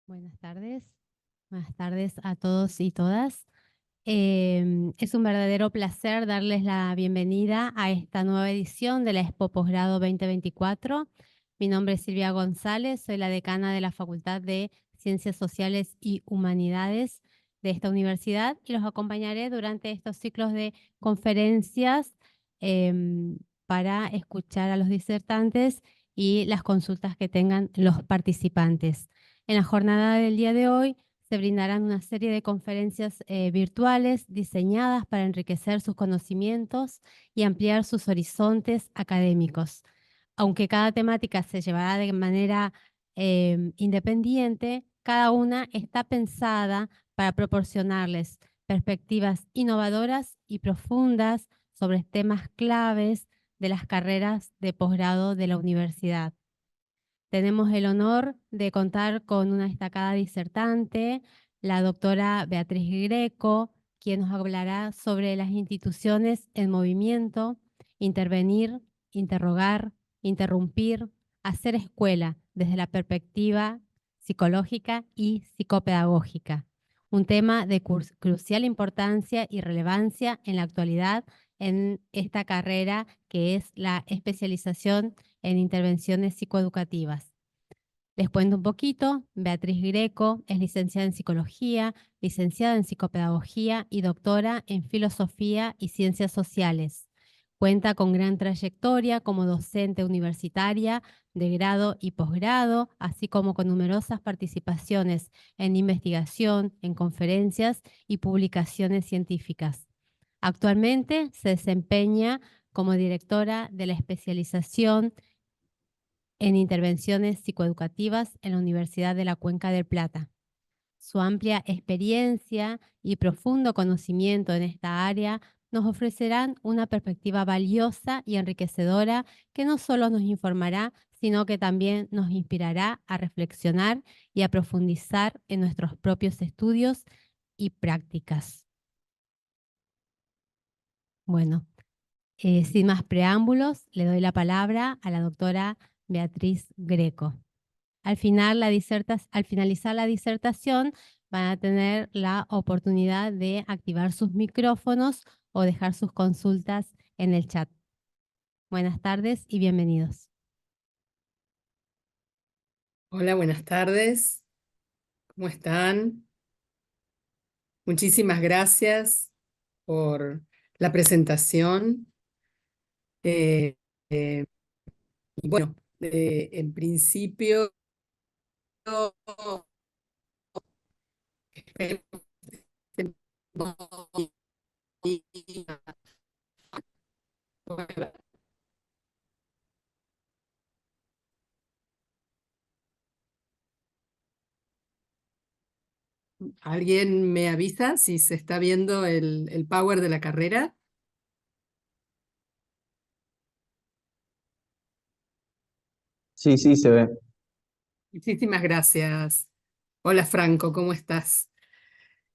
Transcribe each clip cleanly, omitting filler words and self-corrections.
Buenas tardes. Buenas tardes a todos y todas. Es un verdadero placer darles la bienvenida a esta nueva edición de la Expo Posgrado 2024. Mi nombre es Silvia González, soy la decana de la Facultad de Ciencias Sociales y Humanidades de esta universidad y los acompañaré durante estos ciclos de conferencias para escuchar a los disertantes y las consultas que tengan los participantes. En la jornada del día de hoy se brindarán una serie de conferencias virtuales diseñadas para enriquecer sus conocimientos y ampliar sus horizontes académicos. Aunque cada temática se llevará de manera independiente, cada una está pensada para proporcionarles perspectivas innovadoras y profundas sobre temas claves de las carreras de posgrado de la universidad. Tenemos el honor de contar con una destacada disertante, la doctora Beatriz Greco, quien nos hablará sobre las instituciones en movimiento, intervenir, interrogar, interrumpir, hacer escuela desde la perspectiva psicológica y psicopedagógica. Un tema de crucial importancia y relevancia en la actualidad en esta carrera que es la especialización en intervenciones psicoeducativas. Les cuento un poquito. Beatriz Greco es licenciada en Psicología, licenciada en Psicopedagogía y doctora en Filosofía y Ciencias Sociales. Cuenta con gran trayectoria como docente universitaria de grado y posgrado, así como con numerosas participaciones en investigación, en conferencias y publicaciones científicas. Actualmente se desempeña como directora de la especialización en intervenciones psicoeducativas en la Universidad de la Cuenca del Plata. Su amplia experiencia y profundo conocimiento en esta área nos ofrecerán una perspectiva valiosa y enriquecedora que no solo nos informará, sino que también nos inspirará a reflexionar y a profundizar en nuestros propios estudios y prácticas. Bueno, sin más preámbulos, le doy la palabra a la doctora Beatriz Greco. Al finalizar la disertación, van a tener la oportunidad de activar sus micrófonos o dejar sus consultas en el chat. Buenas tardes y bienvenidos. Hola, buenas tardes. ¿Cómo están? Muchísimas gracias por la presentación. Eh, eh, bueno, en principio, ¿alguien me avisa si se está viendo el power de la carrera? Sí, sí, se ve. Muchísimas gracias. Hola Franco, ¿cómo estás?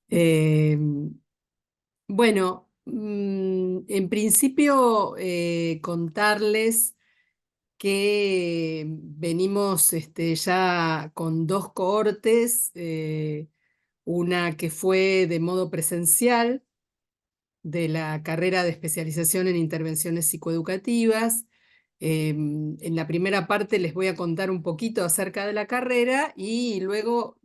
Eh, bueno, en principio contarles que venimos ya con dos cohortes, una que fue de modo presencial de la carrera de especialización en intervenciones psicoeducativas. En la primera parte les voy a contar un poquito acerca de la carrera y luego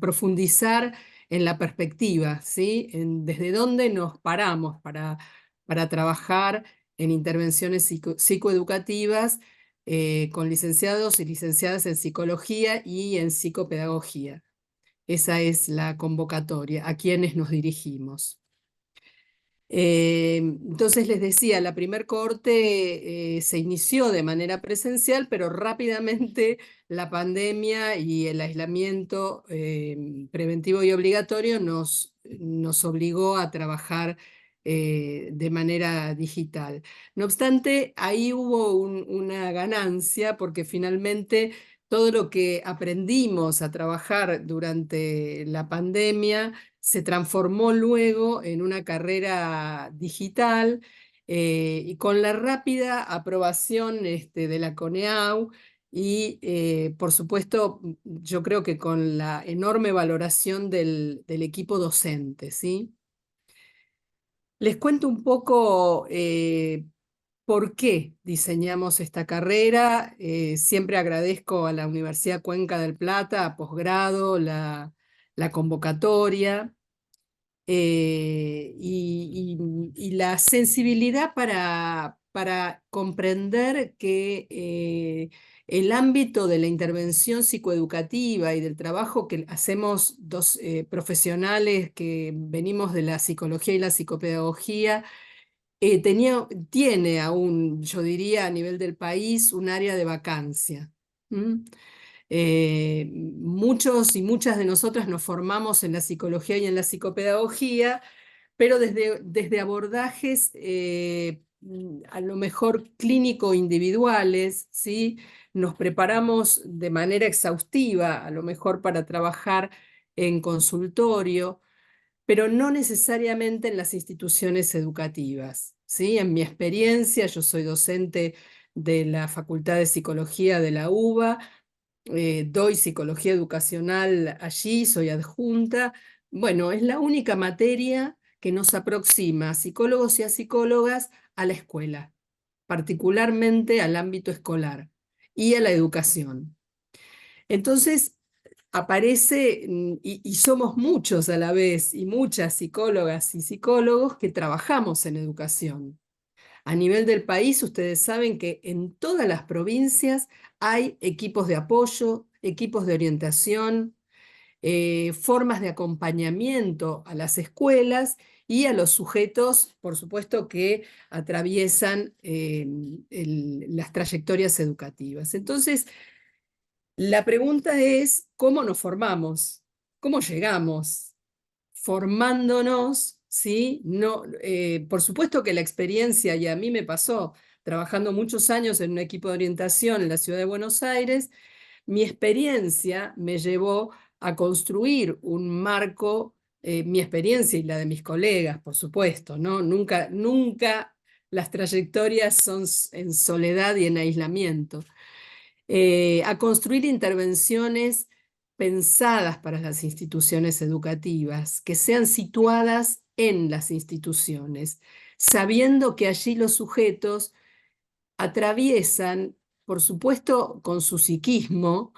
profundizar en la perspectiva, ¿sí? Desde dónde nos paramos para trabajar en intervenciones psicoeducativas con licenciados y licenciadas en psicología y en psicopedagogía. Esa es la convocatoria, a quienes nos dirigimos. Entonces les decía, la primer cohorte se inició de manera presencial, pero rápidamente la pandemia y el aislamiento preventivo y obligatorio nos obligó a trabajar de manera digital. No obstante, ahí hubo una ganancia porque finalmente todo lo que aprendimos a trabajar durante la pandemia se transformó luego en una carrera digital y con la rápida aprobación de la CONEAU y, por supuesto, yo creo que con la enorme valoración del equipo docente, ¿sí? Les cuento un poco por qué diseñamos esta carrera. Siempre agradezco a la Universidad Cuenca del Plata, a posgrado, la convocatoria. Y la sensibilidad para comprender que el ámbito de la intervención psicoeducativa y del trabajo que hacemos dos profesionales que venimos de la psicología y la psicopedagogía, tiene aún, yo diría, a nivel del país, un área de vacancia. ¿Mm? Muchos y muchas de nosotras nos formamos en la psicología y en la psicopedagogía, pero desde abordajes a lo mejor clínico individuales, ¿sí? Nos preparamos de manera exhaustiva, a lo mejor para trabajar en consultorio, pero no necesariamente en las instituciones educativas, ¿sí? En mi experiencia, yo soy docente de la Facultad de Psicología de la UBA, doy psicología educacional allí, soy adjunta. Bueno, es la única materia que nos aproxima a psicólogos y a psicólogas a la escuela, particularmente al ámbito escolar y a la educación. Entonces, aparece, y somos muchos a la vez, y muchas psicólogas y psicólogos que trabajamos en educación. A nivel del país, ustedes saben que en todas las provincias hay equipos de apoyo, equipos de orientación, formas de acompañamiento a las escuelas y a los sujetos, por supuesto, que atraviesan las trayectorias educativas. Entonces, la pregunta es, ¿cómo nos formamos? ¿Cómo llegamos? Formándonos, ¿sí? No, por supuesto que la experiencia, y a mí me pasó, trabajando muchos años en un equipo de orientación en la ciudad de Buenos Aires, mi experiencia me llevó a construir un marco, mi experiencia y la de mis colegas, por supuesto, ¿no? Nunca las trayectorias son en soledad y en aislamiento. A construir intervenciones pensadas para las instituciones educativas, que sean situadas en las instituciones, sabiendo que allí los sujetos atraviesan, por supuesto, con su psiquismo,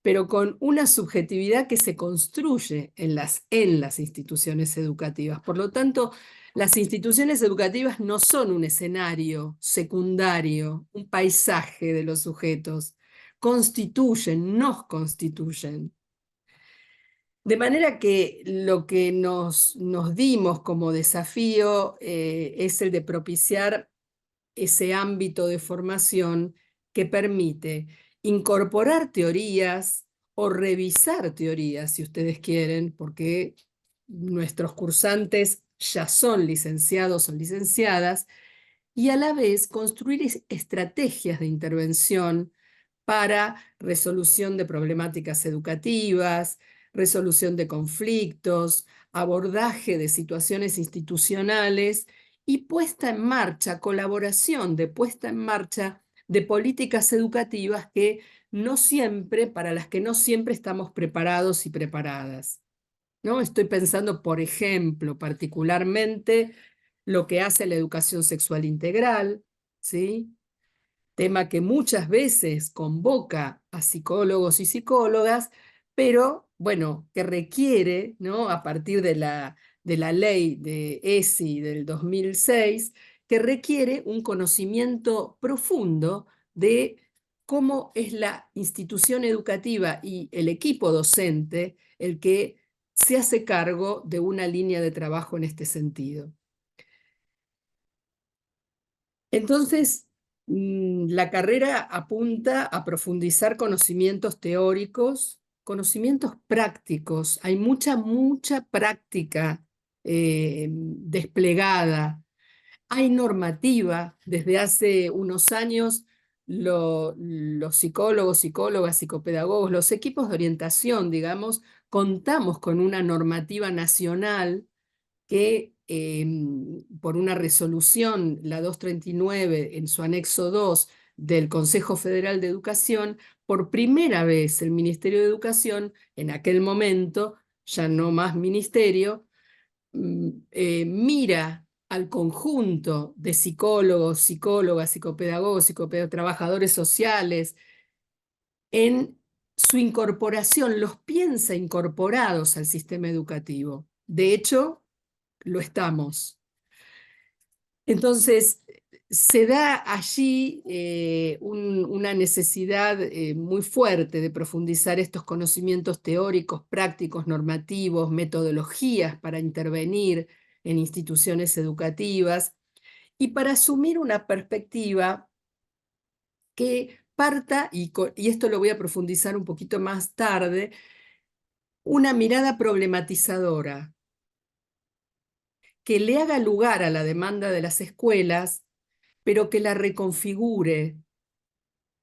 pero con una subjetividad que se construye en las instituciones educativas. Por lo tanto, las instituciones educativas no son un escenario secundario, un paisaje de los sujetos, nos constituyen. De manera que lo que nos dimos como desafío es el de propiciar ese ámbito de formación que permite incorporar teorías o revisar teorías, si ustedes quieren, porque nuestros cursantes ya son licenciados o licenciadas, y a la vez construir estrategias de intervención para resolución de problemáticas educativas, resolución de conflictos, abordaje de situaciones institucionales y puesta en marcha, colaboración de puesta en marcha de políticas educativas para las que no siempre estamos preparados y preparadas, ¿no? Estoy pensando, por ejemplo, particularmente lo que hace la educación sexual integral, ¿sí? Tema que muchas veces convoca a psicólogos y psicólogas, pero bueno, que requiere, ¿no? A partir de la ley de ESI del 2006, que requiere un conocimiento profundo de cómo es la institución educativa y el equipo docente el que se hace cargo de una línea de trabajo en este sentido. Entonces, la carrera apunta a profundizar conocimientos teóricos, conocimientos prácticos. Hay mucha práctica desplegada. Hay normativa. Desde hace unos años, los psicólogos, psicólogas, psicopedagogos, los equipos de orientación, digamos, contamos con una normativa nacional que por una resolución, la 239, en su anexo 2 del Consejo Federal de Educación, por primera vez el Ministerio de Educación, en aquel momento, ya no más ministerio, mira al conjunto de psicólogos, psicólogas, psicopedagogos, trabajadores sociales, en su incorporación, los piensa incorporados al sistema educativo. De hecho, lo estamos. Entonces, se da allí una necesidad muy fuerte de profundizar estos conocimientos teóricos, prácticos, normativos, metodologías para intervenir en instituciones educativas y para asumir una perspectiva que parta, y esto lo voy a profundizar un poquito más tarde, una mirada problematizadora que le haga lugar a la demanda de las escuelas, pero que la reconfigure,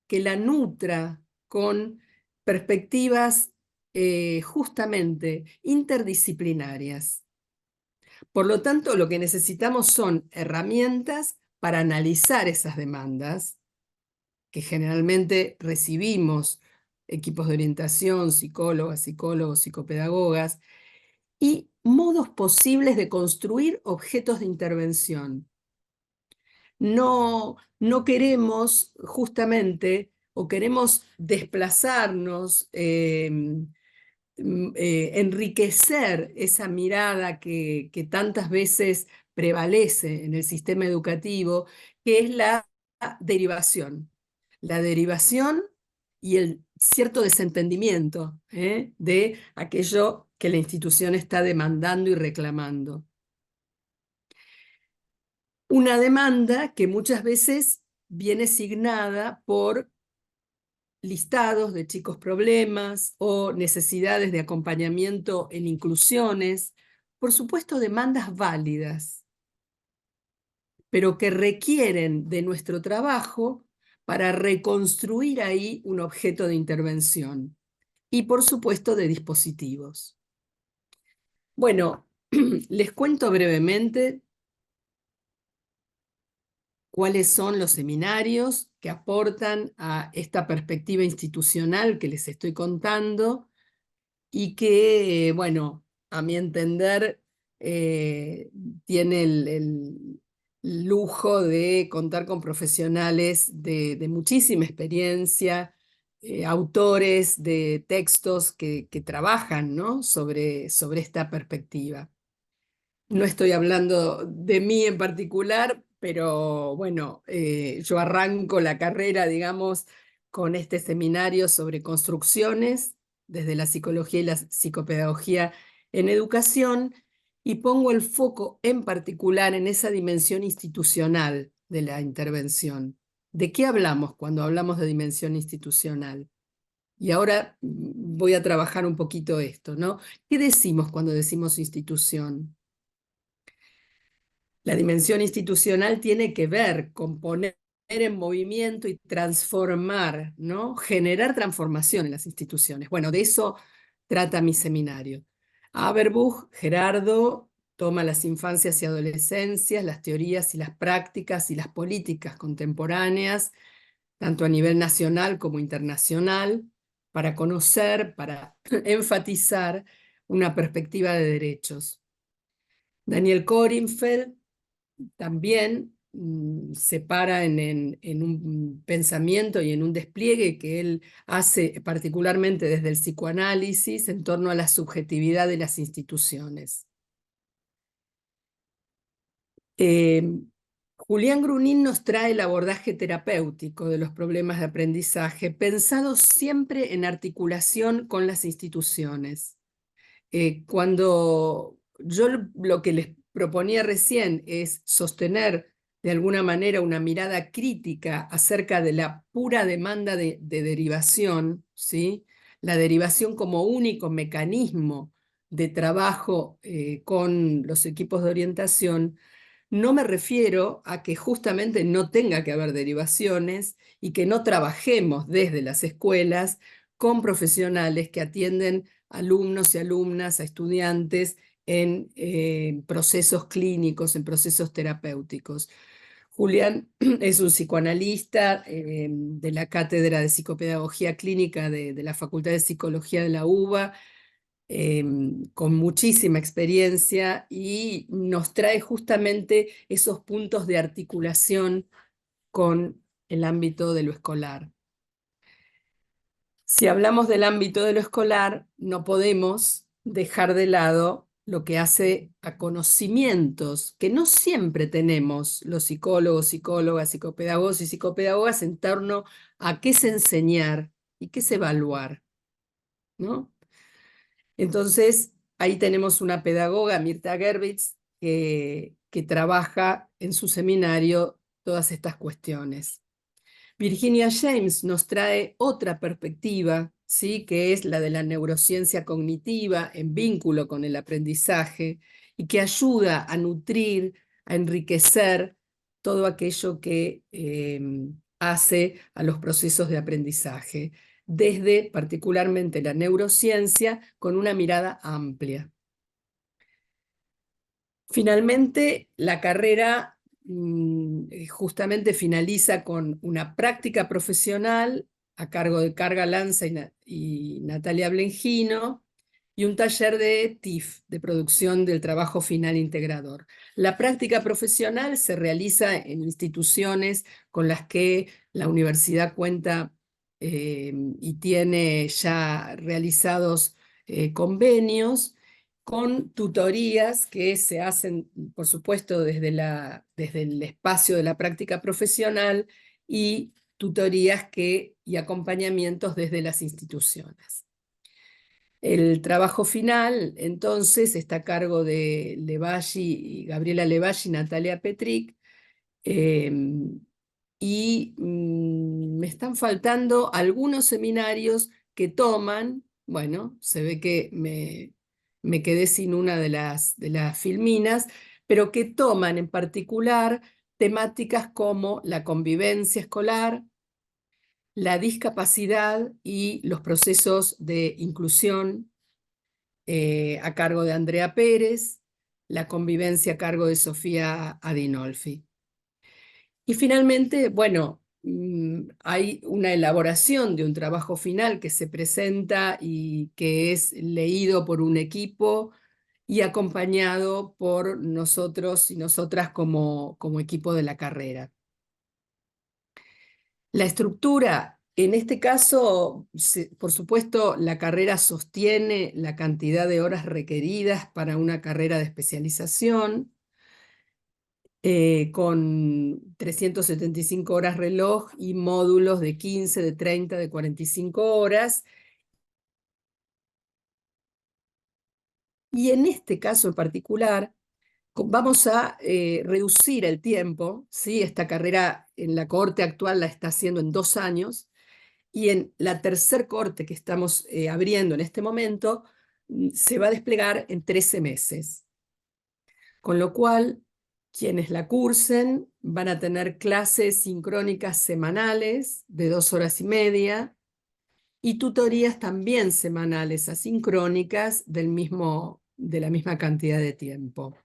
que la nutra con perspectivas justamente interdisciplinarias. Por lo tanto, lo que necesitamos son herramientas para analizar esas demandas, que generalmente recibimos equipos de orientación, psicólogas, psicólogos, psicopedagogas, y modos posibles de construir objetos de intervención. No queremos justamente, o queremos desplazarnos, enriquecer esa mirada que tantas veces prevalece en el sistema educativo, que es la derivación. La derivación y el cierto desentendimiento de aquello que la institución está demandando y reclamando. Una demanda que muchas veces viene signada por listados de chicos problemas o necesidades de acompañamiento en inclusiones, por supuesto demandas válidas, pero que requieren de nuestro trabajo para reconstruir ahí un objeto de intervención y por supuesto de dispositivos. Bueno, les cuento brevemente cuáles son los seminarios que aportan a esta perspectiva institucional que les estoy contando y que, bueno, a mi entender, tiene el lujo de contar con profesionales de muchísima experiencia, autores de textos que trabajan, ¿no?, sobre esta perspectiva. No estoy hablando de mí en particular, pero bueno, yo arranco la carrera, digamos, con este seminario sobre construcciones desde la psicología y la psicopedagogía en educación, y pongo el foco en particular en esa dimensión institucional de la intervención. ¿De qué hablamos cuando hablamos de dimensión institucional? Y ahora voy a trabajar un poquito esto, ¿no? ¿Qué decimos cuando decimos institución? La dimensión institucional tiene que ver con poner en movimiento y transformar, ¿no? Generar transformación en las instituciones. Bueno, de eso trata mi seminario. Haberbuch, Gerardo, toma las infancias y adolescencias, las teorías y las prácticas y las políticas contemporáneas, tanto a nivel nacional como internacional, para conocer, para enfatizar una perspectiva de derechos. Daniel Korenfeld también se para en un pensamiento y en un despliegue que él hace particularmente desde el psicoanálisis en torno a la subjetividad de las instituciones. Julián Grunín nos trae el abordaje terapéutico de los problemas de aprendizaje, pensado siempre en articulación con las instituciones. Cuando yo lo que les proponía recién es sostener de alguna manera una mirada crítica acerca de la pura demanda de derivación, ¿sí? La derivación como único mecanismo de trabajo con los equipos de orientación, no me refiero a que justamente no tenga que haber derivaciones y que no trabajemos desde las escuelas con profesionales que atienden alumnos y alumnas, a estudiantes en procesos clínicos, en procesos terapéuticos. Julián es un psicoanalista de la Cátedra de Psicopedagogía Clínica de la Facultad de Psicología de la UBA, con muchísima experiencia, y nos trae justamente esos puntos de articulación con el ámbito de lo escolar. Si hablamos del ámbito de lo escolar, no podemos dejar de lado lo que hace a conocimientos que no siempre tenemos los psicólogos, psicólogas, psicopedagogos y psicopedagogas en torno a qué es enseñar y qué es evaluar, ¿no? Entonces, ahí tenemos una pedagoga, Mirta Gerbitz, que trabaja en su seminario todas estas cuestiones. Virginia James nos trae otra perspectiva, ¿sí? Que es la de la neurociencia cognitiva en vínculo con el aprendizaje y que ayuda a nutrir, a enriquecer todo aquello que hace a los procesos de aprendizaje, desde particularmente la neurociencia con una mirada amplia. Finalmente, la carrera justamente finaliza con una práctica profesional a cargo de Carga Lanza y Natalia Blengino, y un taller de TIF, de producción del trabajo final integrador. La práctica profesional se realiza en instituciones con las que la universidad cuenta y tiene ya realizados convenios, con tutorías que se hacen, por supuesto, desde el espacio de la práctica profesional, y tutorías y acompañamientos desde las instituciones. El trabajo final, entonces, está a cargo de Gabriela Levalli y Natalia Petric, y me están faltando algunos seminarios que toman, bueno, se ve que me quedé sin una de las filminas, pero que toman en particular temáticas como la convivencia escolar, la discapacidad y los procesos de inclusión, a cargo de Andrea Pérez, la convivencia a cargo de Sofía Adinolfi. Y finalmente, bueno, hay una elaboración de un trabajo final que se presenta y que es leído por un equipo y acompañado por nosotros y nosotras como equipo de la carrera. La estructura, en este caso, por supuesto, la carrera sostiene la cantidad de horas requeridas para una carrera de especialización, con 375 horas reloj y módulos de 15, de 30, de 45 horas. Y en este caso en particular, vamos a reducir el tiempo, ¿sí? Esta carrera en la cohorte actual la está haciendo en 2 años, y en la tercer cohorte que estamos abriendo en este momento, se va a desplegar en 13 meses. Con lo cual, quienes la cursen van a tener clases sincrónicas semanales de 2 horas y media, y tutorías también semanales asincrónicas de la misma cantidad de tiempo.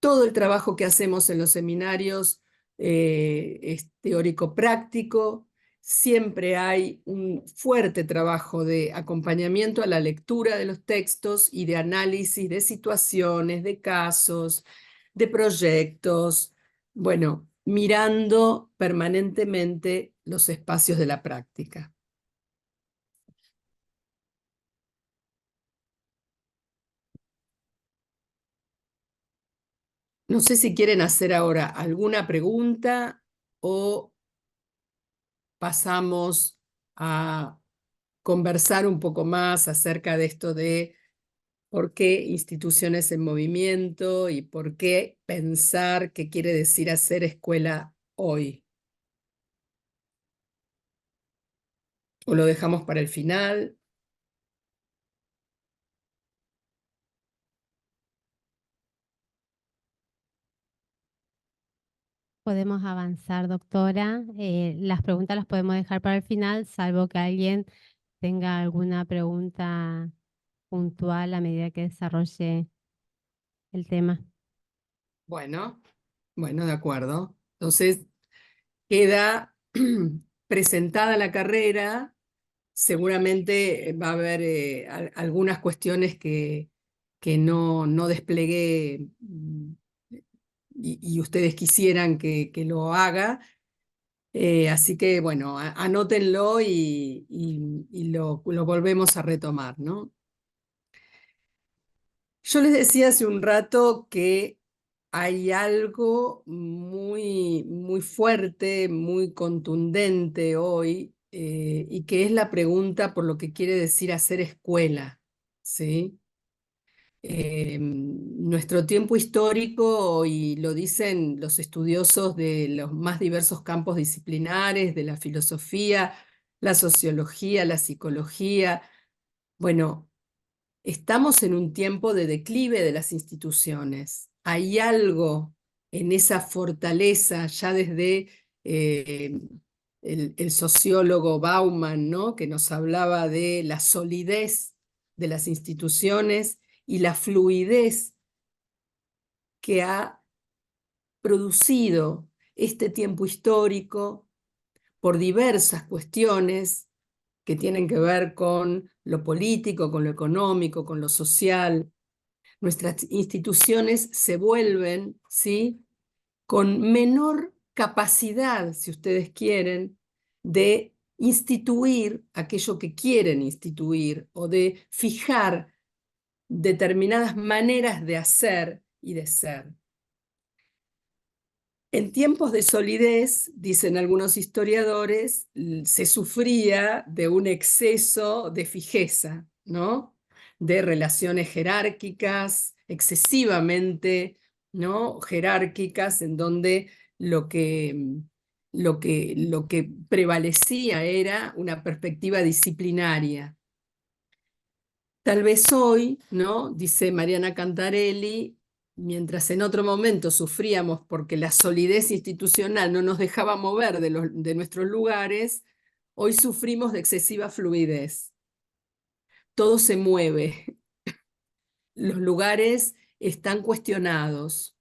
Todo el trabajo que hacemos en los seminarios es teórico-práctico. Siempre hay un fuerte trabajo de acompañamiento a la lectura de los textos y de análisis de situaciones, de casos, de proyectos, bueno, mirando permanentemente los espacios de la práctica. No sé si quieren hacer ahora alguna pregunta o pasamos a conversar un poco más acerca de esto de por qué instituciones en movimiento y por qué pensar qué quiere decir hacer escuela hoy. ¿O lo dejamos para el final? Podemos avanzar, doctora. Las preguntas las podemos dejar para el final, salvo que alguien tenga alguna pregunta puntual a medida que desarrolle el tema. Bueno, de acuerdo. Entonces queda presentada la carrera, seguramente va a haber algunas cuestiones que no desplegué y ustedes quisieran que lo haga. Así que bueno, anótenlo y lo volvemos a retomar, ¿no? Yo les decía hace un rato que hay algo muy, muy fuerte, muy contundente hoy, y que es la pregunta por lo que quiere decir hacer escuela, ¿sí? Nuestro tiempo histórico, y lo dicen los estudiosos de los más diversos campos disciplinares, de la filosofía, la sociología, la psicología, bueno, estamos en un tiempo de declive de las instituciones. Hay algo en esa fortaleza, ya desde el sociólogo Bauman, ¿no? Que nos hablaba de la solidez de las instituciones y la fluidez que ha producido este tiempo histórico por diversas cuestiones que tienen que ver con lo político, con lo económico, con lo social. Nuestras instituciones se vuelven, ¿sí?, con menor capacidad, si ustedes quieren, de instituir aquello que quieren instituir o de fijar determinadas maneras de hacer y de ser. En tiempos de solidez, dicen algunos historiadores, se sufría de un exceso de fijeza, ¿no? De relaciones jerárquicas, excesivamente, ¿no?, jerárquicas, en donde lo que prevalecía era una perspectiva disciplinaria. Tal vez hoy, ¿no?, dice Mariana Cantarelli, mientras en otro momento sufríamos porque la solidez institucional no nos dejaba mover de nuestros lugares, hoy sufrimos de excesiva fluidez. Todo se mueve. Los lugares están cuestionados.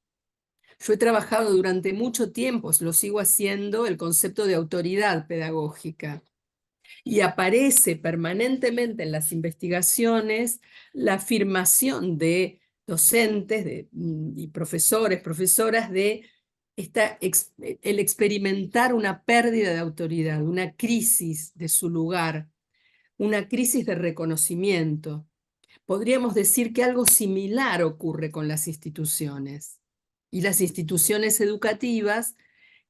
Yo he trabajado durante mucho tiempo, lo sigo haciendo, el concepto de autoridad pedagógica. Y aparece permanentemente en las investigaciones la afirmación de docentes y profesores, profesoras, de el experimentar una pérdida de autoridad, una crisis de su lugar, una crisis de reconocimiento. Podríamos decir que algo similar ocurre con las instituciones y las instituciones educativas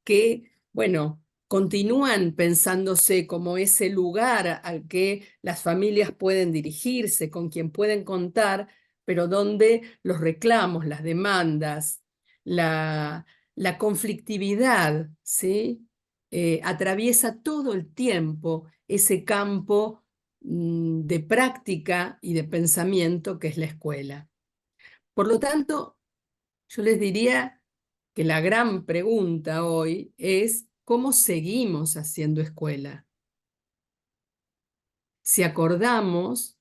que, bueno, continúan pensándose como ese lugar al que las familias pueden dirigirse, con quien pueden contar, pero donde los reclamos, las demandas, la conflictividad, ¿sí?, atraviesa todo el tiempo ese campo de práctica y de pensamiento que es la escuela. Por lo tanto, yo les diría que la gran pregunta hoy es ¿cómo seguimos haciendo escuela? Si acordamos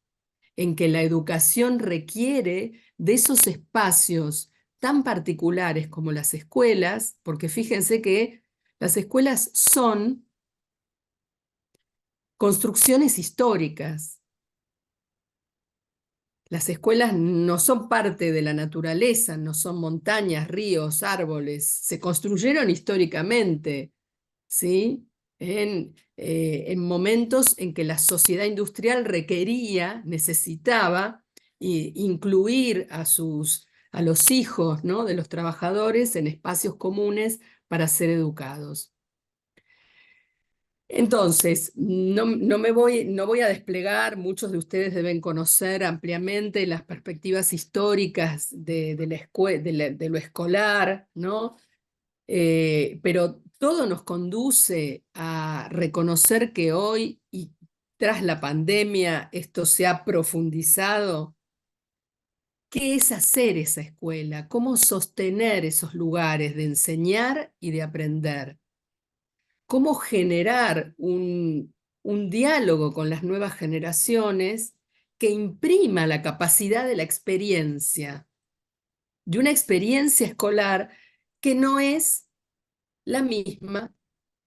en que la educación requiere de esos espacios tan particulares como las escuelas, porque fíjense que las escuelas son construcciones históricas. Las escuelas no son parte de la naturaleza, no son montañas, ríos, árboles, se construyeron históricamente, ¿sí?, en momentos en que la sociedad industrial requería, necesitaba incluir a los hijos, ¿no?, de los trabajadores en espacios comunes para ser educados. Entonces, no voy a desplegar, muchos de ustedes deben conocer ampliamente las perspectivas históricas de lo escolar, ¿no? Pero todo nos conduce a reconocer que hoy, y tras la pandemia, esto se ha profundizado. ¿Qué es hacer esa escuela? ¿Cómo sostener esos lugares de enseñar y de aprender? ¿Cómo generar un diálogo con las nuevas generaciones que imprima la capacidad de la experiencia, de una experiencia escolar que no es la misma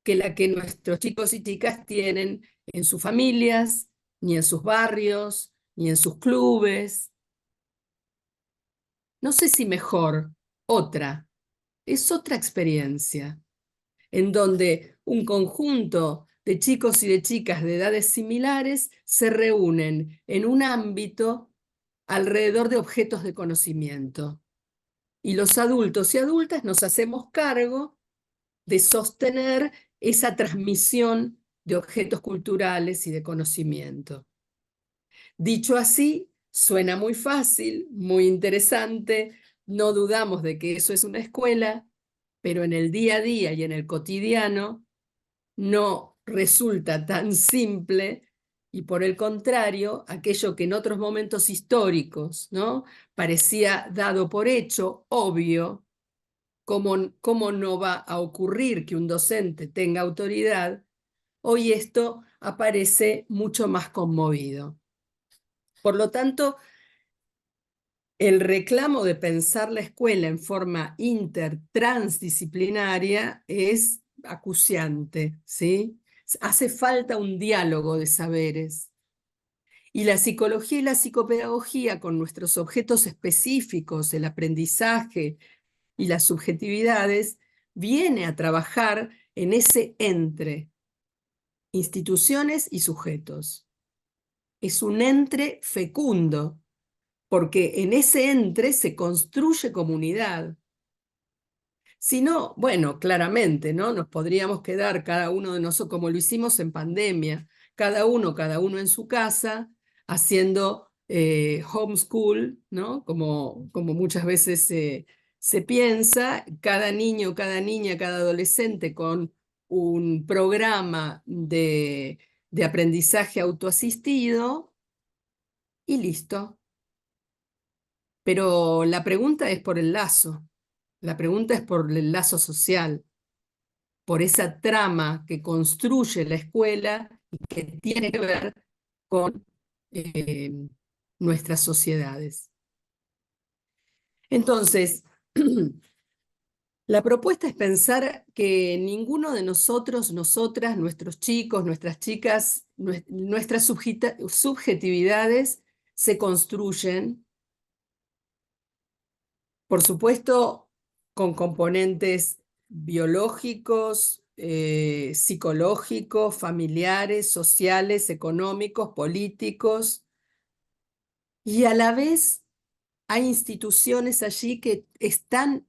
que la que nuestros chicos y chicas tienen en sus familias, ni en sus barrios, ni en sus clubes. No sé si mejor, otra. Es otra experiencia, en donde un conjunto de chicos y de chicas de edades similares se reúnen en un ámbito alrededor de objetos de conocimiento. Y los adultos y adultas nos hacemos cargo de sostener esa transmisión de objetos culturales y de conocimiento. Dicho así, suena muy fácil, muy interesante, no dudamos de que eso es una escuela, pero en el día a día y en el cotidiano no resulta tan simple y por el contrario, aquello que en otros momentos históricos, ¿no?, parecía dado por hecho, obvio, ¿cómo no va a ocurrir que un docente tenga autoridad? Hoy esto aparece mucho más conmovido. Por lo tanto, el reclamo de pensar la escuela en forma transdisciplinaria es acuciante, ¿sí? Hace falta un diálogo de saberes. Y la psicología y la psicopedagogía, con nuestros objetos específicos, el aprendizaje y las subjetividades, viene a trabajar en ese entre instituciones y sujetos. Es un entre fecundo, porque en ese entre se construye comunidad. Si no, bueno, claramente, ¿no?, nos podríamos quedar cada uno de nosotros, como lo hicimos en pandemia, cada uno en su casa, haciendo homeschool, ¿no?, como muchas veces se piensa, cada niño, cada niña, cada adolescente con un programa de aprendizaje autoasistido y listo. Pero la pregunta es por el lazo, la pregunta es por el lazo social, por esa trama que construye la escuela y que tiene que ver con nuestras sociedades. Entonces, la propuesta es pensar que ninguno de nosotros, nosotras, nuestros chicos, nuestras chicas, nuestras subjetividades se construyen, por supuesto, con componentes biológicos, psicológicos, familiares, sociales, económicos, políticos, y a la vez hay instituciones allí que están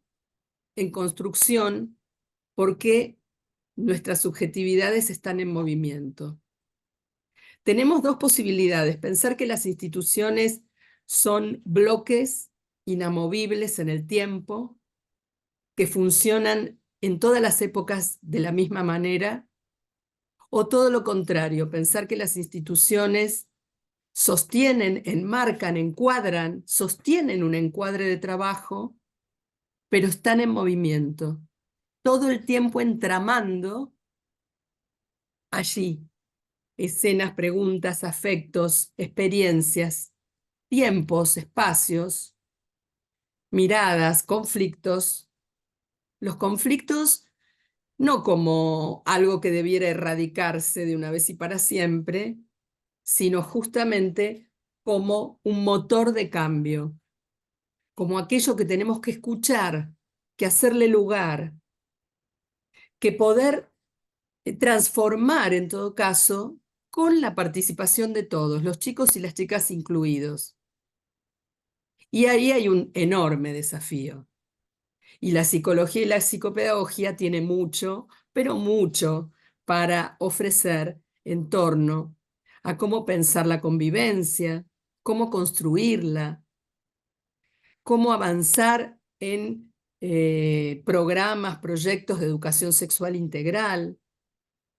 en construcción porque nuestras subjetividades están en movimiento. Tenemos dos posibilidades: pensar que las instituciones son bloques inamovibles en el tiempo, que funcionan en todas las épocas de la misma manera, o todo lo contrario, pensar que las instituciones sostienen, enmarcan, encuadran, sostienen un encuadre de trabajo, pero están en movimiento, todo el tiempo entramando allí escenas, preguntas, afectos, experiencias, tiempos, espacios, miradas, conflictos. Los conflictos no como algo que debiera erradicarse de una vez y para siempre, sino justamente como un motor de cambio, como aquello que tenemos que escuchar, que hacerle lugar, que poder transformar en todo caso con la participación de todos, los chicos y las chicas incluidos. Y ahí hay un enorme desafío. Y la psicología y la psicopedagogía tienen mucho, pero mucho, para ofrecer en torno a cómo pensar la convivencia, cómo construirla, cómo avanzar en programas, proyectos de educación sexual integral,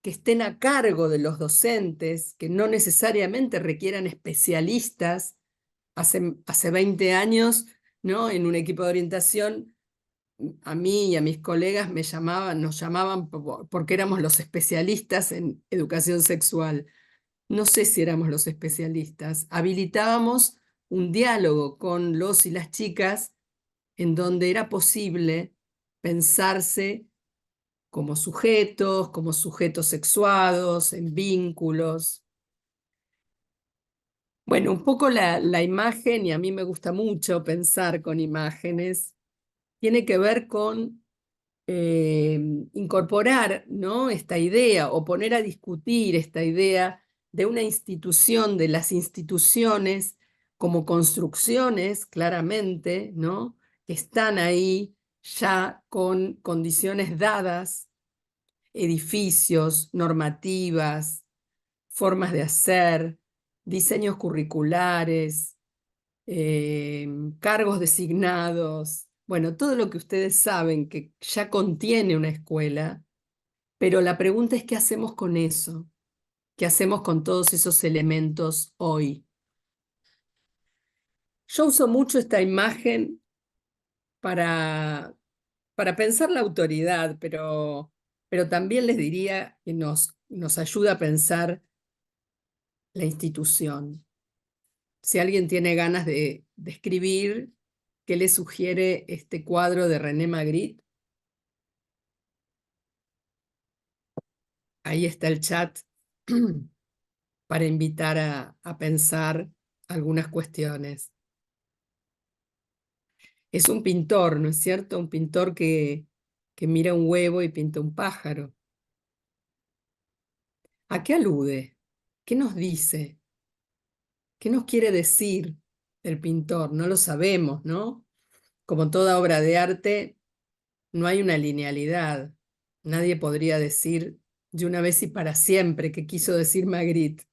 que estén a cargo de los docentes, que no necesariamente requieran especialistas. Hace 20 años, ¿no?, en un equipo de orientación, a mí y a mis colegas nos llamaban porque éramos los especialistas en educación sexual. No sé si éramos los especialistas. Habilitábamos un diálogo con los y las chicas en donde era posible pensarse como sujetos sexuados, en vínculos. Bueno, un poco la imagen, y a mí me gusta mucho pensar con imágenes, tiene que ver con incorporar, ¿no?, esta idea o poner a discutir esta idea de una institución, de las instituciones como construcciones, claramente, ¿no?, que están ahí ya con condiciones dadas, edificios, normativas, formas de hacer, diseños curriculares, cargos designados, bueno, todo lo que ustedes saben que ya contiene una escuela, pero la pregunta es ¿qué hacemos con eso? ¿Qué hacemos con todos esos elementos hoy? Yo uso mucho esta imagen para, para pensar la autoridad, pero también les diría que nos ayuda a pensar la institución. Si alguien tiene ganas de escribir, ¿qué le sugiere este cuadro de René Magritte? Ahí está el chat para invitar a pensar algunas cuestiones. Es un pintor, ¿no es cierto? Un pintor que mira un huevo y pinta un pájaro. ¿A qué alude? ¿Qué nos dice? ¿Qué nos quiere decir el pintor? No lo sabemos, ¿no? Como toda obra de arte, no hay una linealidad. Nadie podría decir de una vez y para siempre qué quiso decir Magritte.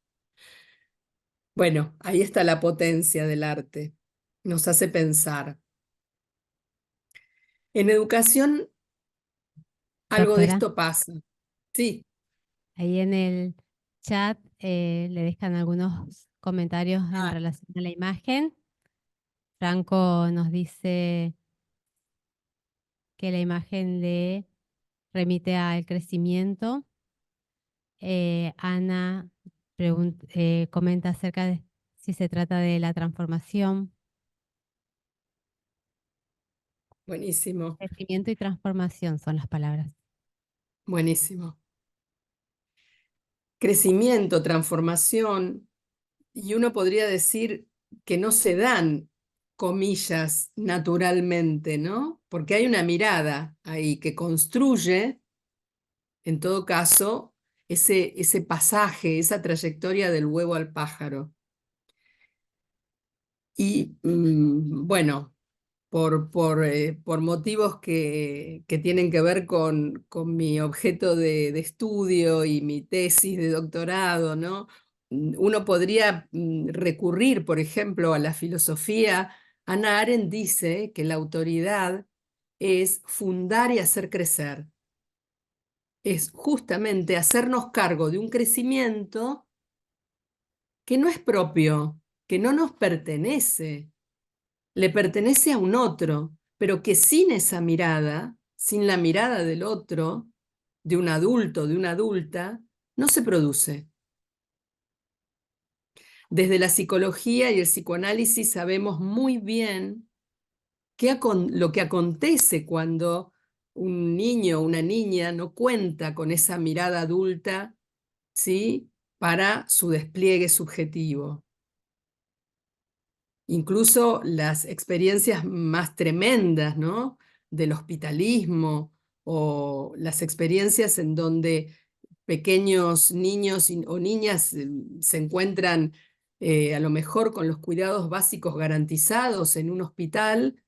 Bueno, ahí está la potencia del arte. Nos hace pensar. En educación algo de Doctora, esto pasa. Sí, ahí en el chat le dejan algunos comentarios en relación a la imagen. Franco nos dice que la imagen le remite al crecimiento. Ana comenta acerca de si se trata de la transformación. buenísimo, Crecimiento y transformación son las palabras. buenísimo. Crecimiento, transformación, y uno podría decir que no se dan, comillas, naturalmente, ¿no? Porque hay una mirada ahí que construye, en todo caso, ese pasaje, esa trayectoria del huevo al pájaro. Y bueno, por motivos que tienen que ver con mi objeto de estudio y mi tesis de doctorado, ¿no? Uno podría recurrir, por ejemplo, a la filosofía. Hannah Arendt dice que la autoridad es fundar y hacer crecer. Es justamente hacernos cargo de un crecimiento que no es propio, que no nos pertenece, le pertenece a un otro, pero que sin esa mirada, sin la mirada del otro, de un adulto, de una adulta, no se produce. Desde la psicología y el psicoanálisis sabemos muy bien lo que acontece cuando un niño o una niña no cuenta con esa mirada adulta, ¿sí?, para su despliegue subjetivo. Incluso las experiencias más tremendas, ¿no?, del hospitalismo o las experiencias en donde pequeños niños o niñas se encuentran a lo mejor con los cuidados básicos garantizados en un hospital,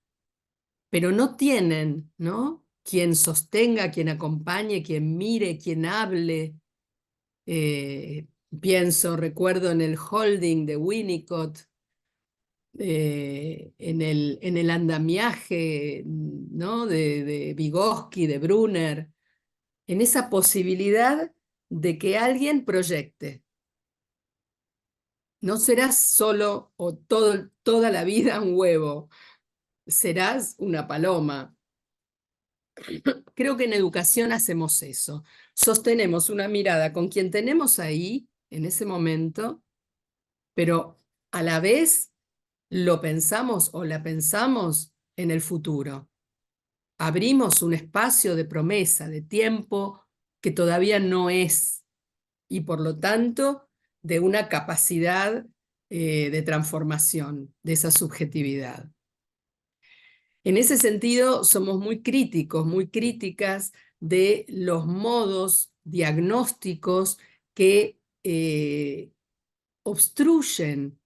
pero no tienen, ¿no?, quien sostenga, quien acompañe, quien mire, quien hable. Recuerdo en el Holding de Winnicott, en el andamiaje, ¿no?, de Vygotsky, de Brunner, en esa posibilidad de que alguien proyecte. No serás solo o toda la vida un huevo, serás una paloma. Creo que en educación hacemos eso. Sostenemos una mirada con quien tenemos ahí, en ese momento, pero a la vez lo pensamos o la pensamos en el futuro. abrimos un espacio de promesa, de tiempo que todavía no es, y por lo tanto de una capacidad de transformación de esa subjetividad. En ese sentido, somos muy críticos, muy críticas de los modos diagnósticos que obstruyen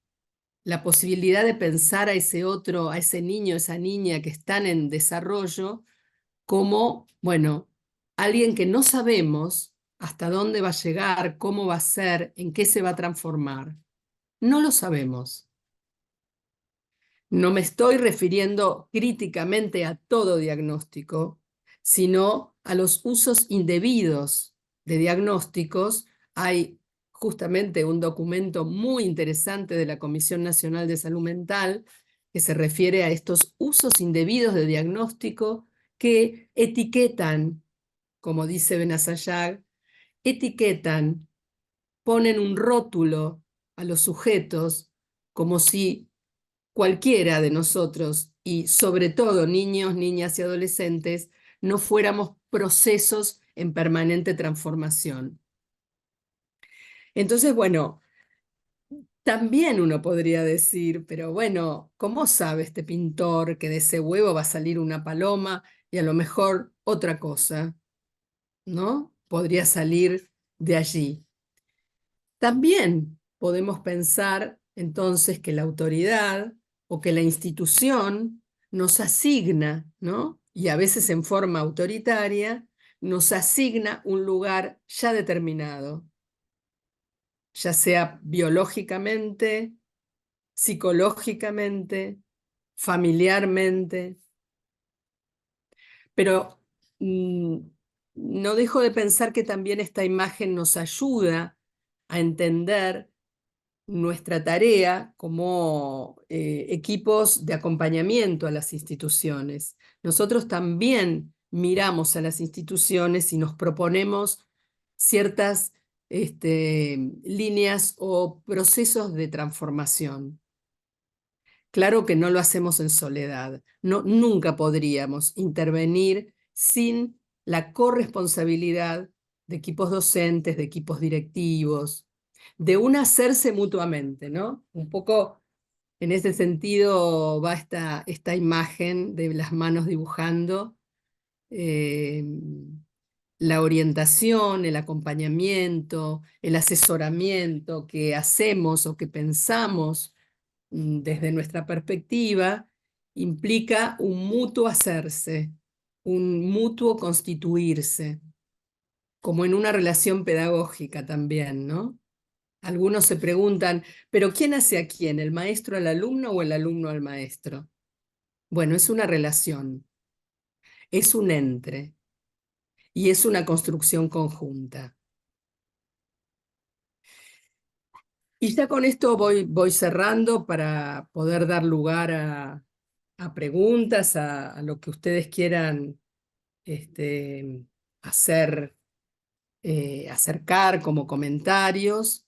la posibilidad de pensar a ese otro, a ese niño, esa niña que están en desarrollo, como, bueno, alguien que no sabemos hasta dónde va a llegar, cómo va a ser, en qué se va a transformar. No lo sabemos. No me estoy refiriendo críticamente a todo diagnóstico, sino a los usos indebidos de diagnósticos. Hay justamente un documento muy interesante de la Comisión Nacional de Salud Mental que se refiere a estos usos indebidos de diagnóstico que etiquetan, como dice Benazayag, etiquetan, ponen un rótulo a los sujetos como si cualquiera de nosotros, y sobre todo niños, niñas y adolescentes, no fuéramos procesos en permanente transformación. Entonces, bueno, también uno podría decir, pero bueno, ¿cómo sabe este pintor que de ese huevo va a salir una paloma y a lo mejor otra cosa, ¿no? Podría salir de allí. También podemos pensar entonces que la autoridad o que la institución nos asigna, ¿no? Y a veces en forma autoritaria, nos asigna un lugar ya determinado, ya sea biológicamente, psicológicamente, familiarmente. Pero no dejo de pensar que también esta imagen nos ayuda a entender nuestra tarea como equipos de acompañamiento a las instituciones. Nosotros también miramos a las instituciones y nos proponemos ciertas líneas o procesos de transformación. Claro que no lo hacemos en soledad. No, nunca podríamos intervenir sin la corresponsabilidad de equipos docentes, de equipos directivos, de un hacerse mutuamente, ¿no? Un poco en ese sentido va esta imagen de las manos dibujando la orientación, el acompañamiento, el asesoramiento que hacemos o que pensamos desde nuestra perspectiva, implica un mutuo hacerse, un mutuo constituirse, como en una relación pedagógica también, ¿no? Algunos se preguntan, ¿pero quién hace a quién? ¿El maestro al alumno o el alumno al maestro? Bueno, es una relación, es un entre y es una construcción conjunta. Y ya con esto voy cerrando para poder dar lugar a preguntas, a lo que ustedes quieran hacer, acercar como comentarios.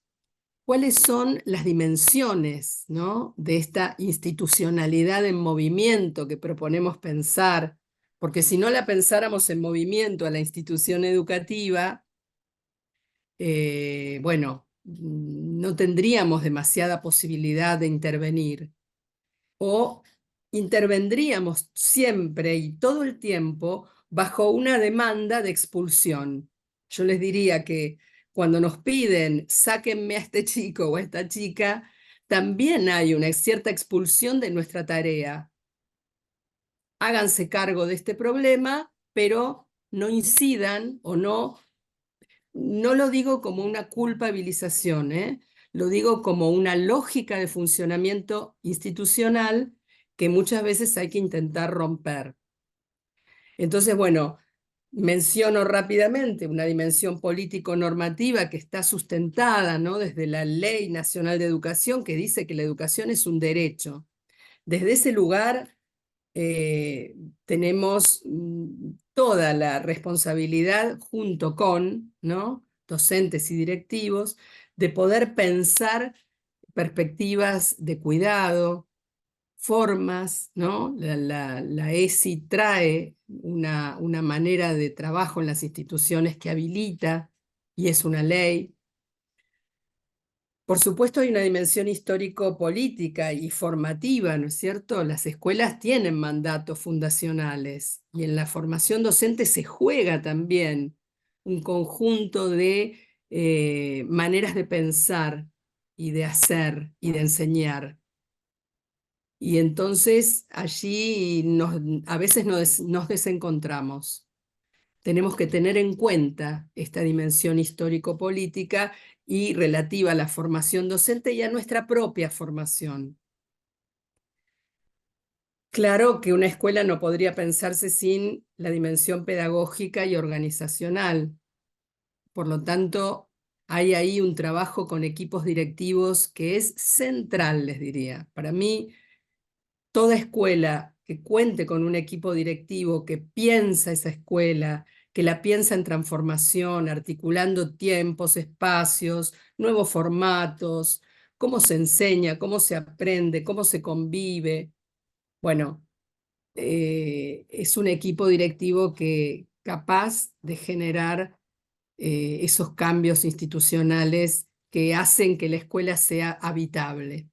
¿Cuáles son las dimensiones, ¿no?, de esta institucionalidad en movimiento que proponemos pensar? Porque si no la pensáramos en movimiento a la institución educativa, bueno, no tendríamos demasiada posibilidad de intervenir. O intervendríamos siempre y todo el tiempo bajo una demanda de expulsión. Yo les diría que cuando nos piden sáquenme a este chico o a esta chica, también hay una cierta expulsión de nuestra tarea. Háganse cargo de este problema, pero no incidan o no lo digo como una culpabilización, lo digo como una lógica de funcionamiento institucional que muchas veces hay que intentar romper. Entonces, bueno, menciono rápidamente una dimensión político-normativa que está sustentada, ¿no?, desde la Ley Nacional de Educación, que dice que la educación es un derecho. Desde ese lugar tenemos toda la responsabilidad junto con, ¿no?, docentes y directivos, de poder pensar perspectivas de cuidado, formas, ¿no? La ESI trae una manera de trabajo en las instituciones que habilita, y es una ley. Por supuesto, hay una dimensión histórico-política y formativa, ¿no es cierto? Las escuelas tienen mandatos fundacionales y en la formación docente se juega también un conjunto de maneras de pensar y de hacer y de enseñar. Y entonces allí a veces nos desencontramos. Tenemos que tener en cuenta esta dimensión histórico-política y relativa a la formación docente y a nuestra propia formación. Claro que una escuela no podría pensarse sin la dimensión pedagógica y organizacional. Por lo tanto, hay ahí un trabajo con equipos directivos que es central, les diría. Para mí, toda escuela que cuente con un equipo directivo que piensa esa escuela, que la piensa en transformación, articulando tiempos, espacios, nuevos formatos, cómo se enseña, cómo se aprende, cómo se convive. Bueno, es un equipo directivo que capaz de generar esos cambios institucionales que hacen que la escuela sea habitable.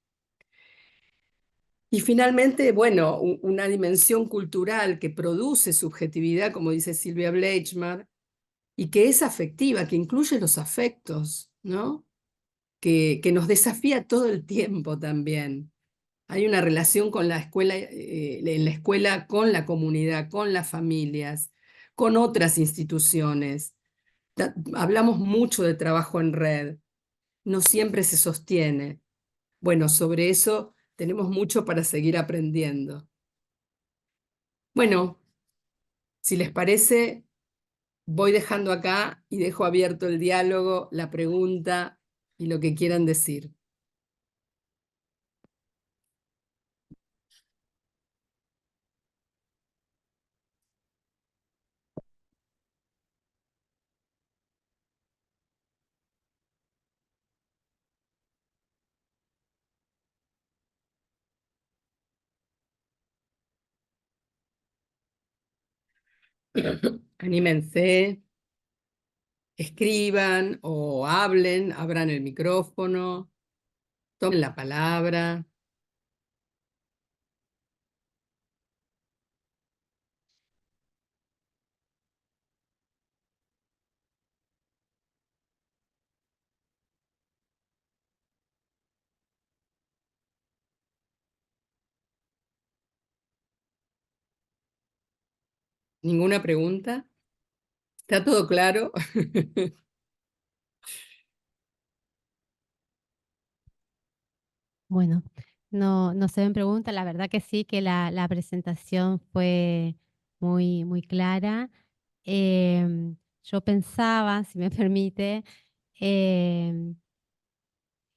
Y finalmente, bueno, una dimensión cultural que produce subjetividad, como dice Silvia Bleichmar, y que es afectiva, que incluye los afectos, ¿no? Que nos desafía todo el tiempo también. Hay una relación con la escuela, en la escuela con la comunidad, con las familias, con otras instituciones. Hablamos mucho de trabajo en red, no siempre se sostiene. Bueno, sobre eso tenemos mucho para seguir aprendiendo. Bueno, si les parece, voy dejando acá y dejo abierto el diálogo, la pregunta y lo que quieran decir. Anímense, escriban o hablen, abran el micrófono, tomen la palabra. ¿Ninguna pregunta? ¿Está todo claro? Bueno, no se ven preguntas, la verdad que sí, que la presentación fue muy clara. Yo pensaba, si me permite, em,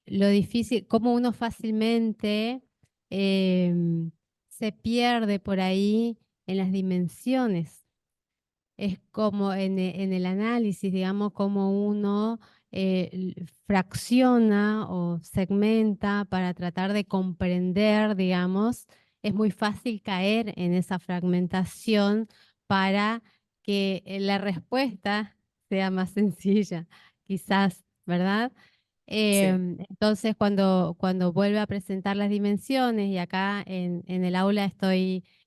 lo difícil, cómo uno fácilmente se pierde por ahí en las dimensiones. Es como en el análisis, digamos, cómo uno fracciona o segmenta para tratar de comprender, digamos, es muy fácil caer en esa fragmentación para que la respuesta sea más sencilla, quizás, ¿verdad? Sí. Entonces, cuando vuelve a presentar las dimensiones, y acá en el aula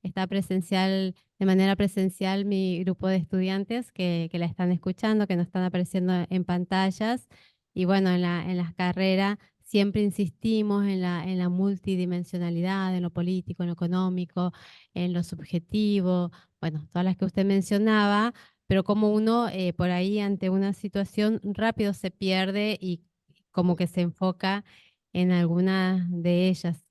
está presencial, de manera presencial, mi grupo de estudiantes que la están escuchando, que no están apareciendo en pantallas, y bueno, en las carreras siempre insistimos en la multidimensionalidad, en lo político, en lo económico, en lo subjetivo, bueno, todas las que usted mencionaba, pero como uno por ahí ante una situación rápido se pierde y como que se enfoca en alguna de ellas.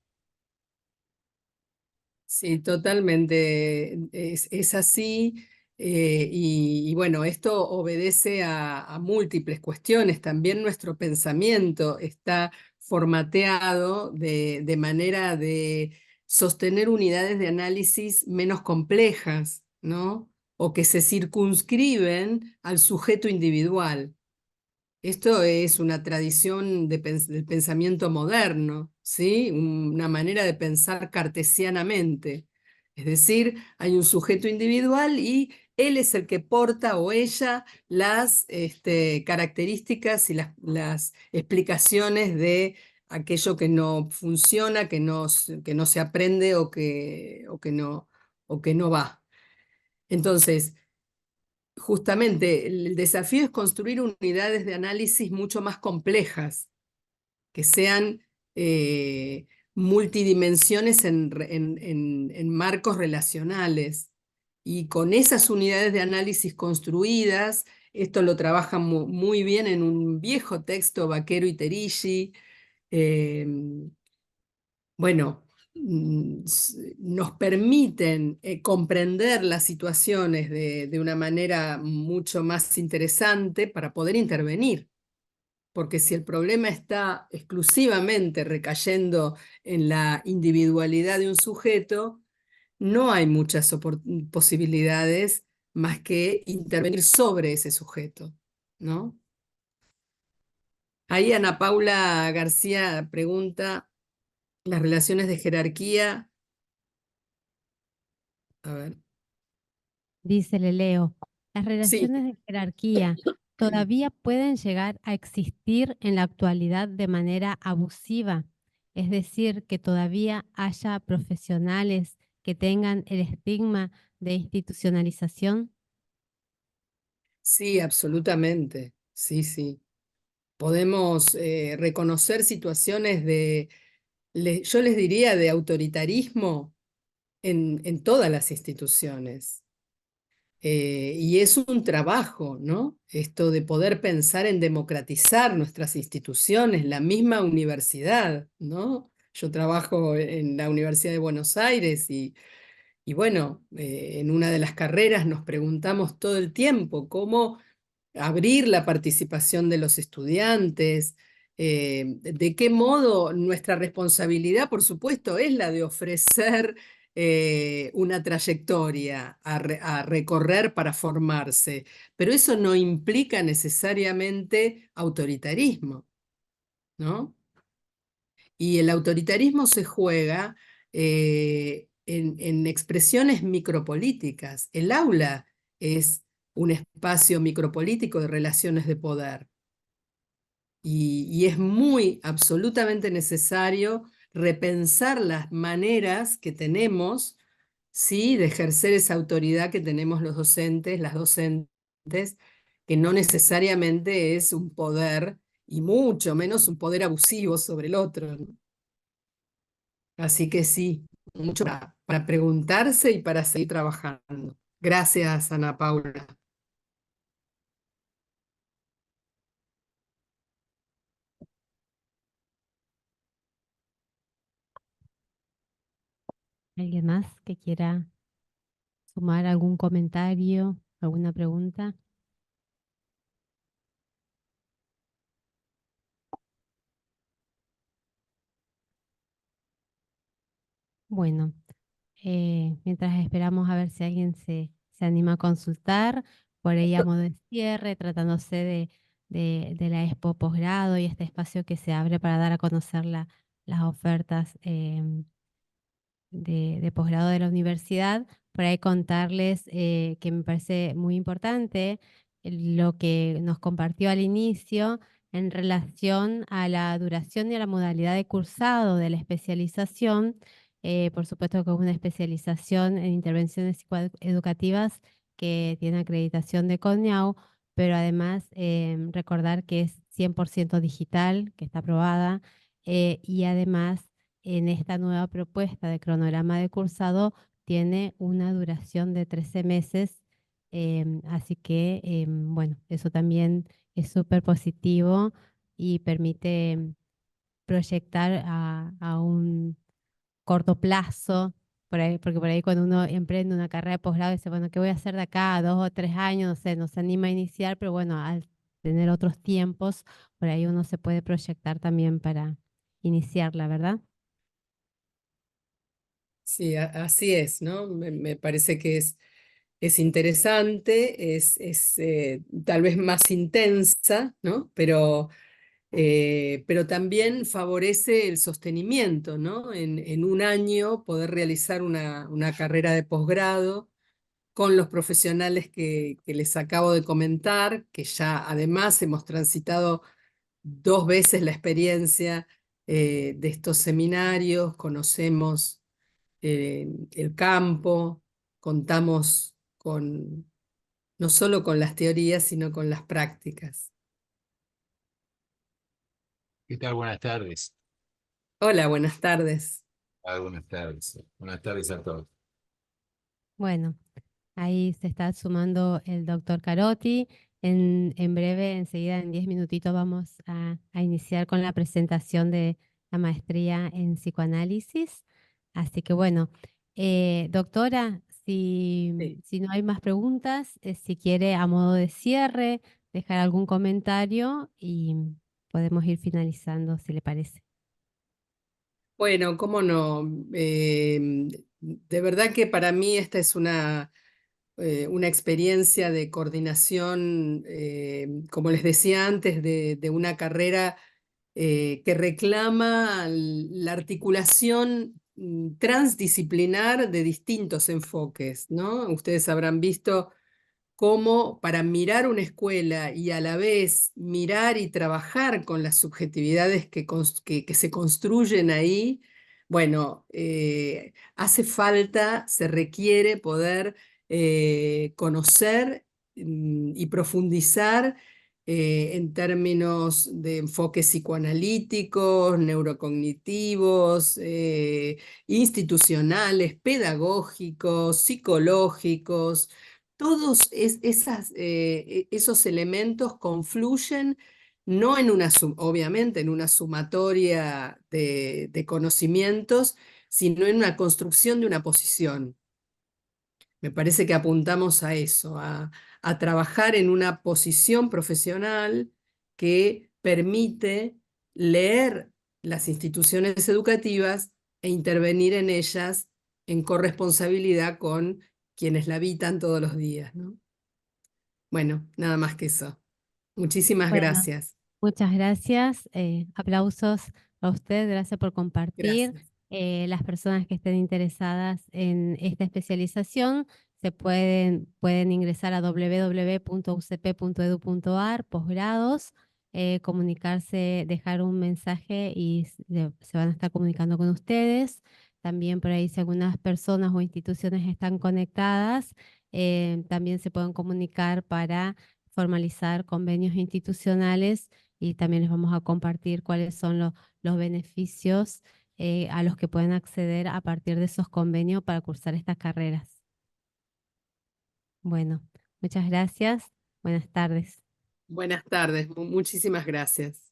Sí, totalmente. Es así. Y bueno, esto obedece a múltiples cuestiones. También nuestro pensamiento está formateado de manera de sostener unidades de análisis menos complejas, ¿no? O que se circunscriben al sujeto individual. Esto es una tradición del pensamiento moderno, ¿sí? Una manera de pensar cartesianamente. Es decir, hay un sujeto individual y él es el que porta o ella las características y las explicaciones de aquello que no funciona, que no se aprende o que no va. Entonces, justamente el desafío es construir unidades de análisis mucho más complejas, que sean multidimensiones en marcos relacionales. Y con esas unidades de análisis construidas, esto lo trabajan muy bien en un viejo texto, Vaquero y Terilli. Bueno, nos permiten comprender las situaciones de una manera mucho más interesante para poder intervenir. Porque si el problema está exclusivamente recayendo en la individualidad de un sujeto, no hay muchas posibilidades más que intervenir sobre ese sujeto, ¿no? Ahí Ana Paula García pregunta, las relaciones de jerarquía, a ver, Dice, le leo, las sí, relaciones de jerarquía todavía pueden llegar a existir en la actualidad de manera abusiva, es decir, que todavía haya profesionales que tengan el estigma de institucionalización. sí, absolutamente, sí, sí. Podemos reconocer situaciones yo les diría, de autoritarismo en todas las instituciones. Y es un trabajo, ¿no? Esto de poder pensar en democratizar nuestras instituciones, la misma universidad, ¿no? Yo trabajo en la Universidad de Buenos Aires y bueno, en una de las carreras nos preguntamos todo el tiempo cómo abrir la participación de los estudiantes, de qué modo nuestra responsabilidad, por supuesto, es la de ofrecer una trayectoria a recorrer para formarse, pero eso no implica necesariamente autoritarismo, ¿no? Y el autoritarismo se juega en expresiones micropolíticas. El aula es un espacio micropolítico de relaciones de poder. Y es muy, absolutamente necesario repensar las maneras que tenemos, ¿sí?, de ejercer esa autoridad que tenemos los docentes, las docentes, que no necesariamente es un poder, y mucho menos un poder abusivo sobre el otro, ¿no? Así que sí, mucho para preguntarse y para seguir trabajando. Gracias, Ana Paula. ¿Alguien más que quiera sumar algún comentario, alguna pregunta? Bueno, mientras esperamos a ver si alguien se anima a consultar, por ahí a modo de cierre, tratándose de la Expo Posgrado y este espacio que se abre para dar a conocer las ofertas de posgrado de la universidad, por ahí contarles que me parece muy importante lo que nos compartió al inicio en relación a la duración y a la modalidad de cursado de la especialización. Por supuesto que es una especialización en intervenciones psicoeducativas que tiene acreditación de CONIAU, pero además recordar que es 100% digital, que está aprobada, y además en esta nueva propuesta de cronograma de cursado tiene una duración de 13 meses, así que, bueno, eso también es súper positivo y permite proyectar a un corto plazo, porque por ahí cuando uno emprende una carrera de posgrado dice, bueno, ¿qué voy a hacer de acá a 2 o 3 años? No sé, no se anima a iniciar, pero bueno, al tener otros tiempos, por ahí uno se puede proyectar también para iniciarla, ¿verdad? Sí, así es, ¿no? Me parece que es interesante, es tal vez más intensa, ¿no? Pero pero también favorece el sostenimiento, ¿no? En un año poder realizar una carrera de posgrado con los profesionales que les acabo de comentar, que ya además hemos transitado 2 veces la experiencia de estos seminarios, conocemos el campo, contamos no solo con las teorías, sino con las prácticas. ¿Qué tal? Buenas tardes. Hola, buenas tardes. Buenas tardes. Buenas tardes a todos. Bueno, ahí se está sumando el doctor Carotti. En breve, enseguida, en 10 minutitos, vamos a iniciar con la presentación de la maestría en psicoanálisis. Así que bueno, doctora, Sí. si no hay más preguntas, si quiere a modo de cierre, dejar algún comentario y podemos ir finalizando, si le parece. Bueno, cómo no. De verdad que para mí esta es una experiencia de coordinación, como les decía antes, de una carrera que reclama la articulación transdisciplinar de distintos enfoques, ¿no? Ustedes habrán visto cómo para mirar una escuela y a la vez mirar y trabajar con las subjetividades que se construyen ahí, bueno, hace falta, se requiere poder conocer y profundizar en términos de enfoques psicoanalíticos, neurocognitivos, institucionales, pedagógicos, psicológicos. Todos esos elementos confluyen no en obviamente en una sumatoria de conocimientos, sino en una construcción de una posición. Me parece que apuntamos a eso, a trabajar en una posición profesional que permite leer las instituciones educativas e intervenir en ellas en corresponsabilidad con quienes la habitan todos los días, ¿no? Bueno, nada más que eso. Muchísimas Bueno, gracias. muchas gracias. Aplausos a usted. Gracias por compartir. Gracias. Las personas que estén interesadas en esta especialización pueden ingresar a www.ucp.edu.ar, posgrados, comunicarse, dejar un mensaje y se van a estar comunicando con ustedes. También por ahí, si algunas personas o instituciones están conectadas, también se pueden comunicar para formalizar convenios institucionales y también les vamos a compartir cuáles son los beneficios a los que pueden acceder a partir de esos convenios para cursar estas carreras. Bueno, muchas gracias. Buenas tardes. Buenas tardes. Muchísimas gracias.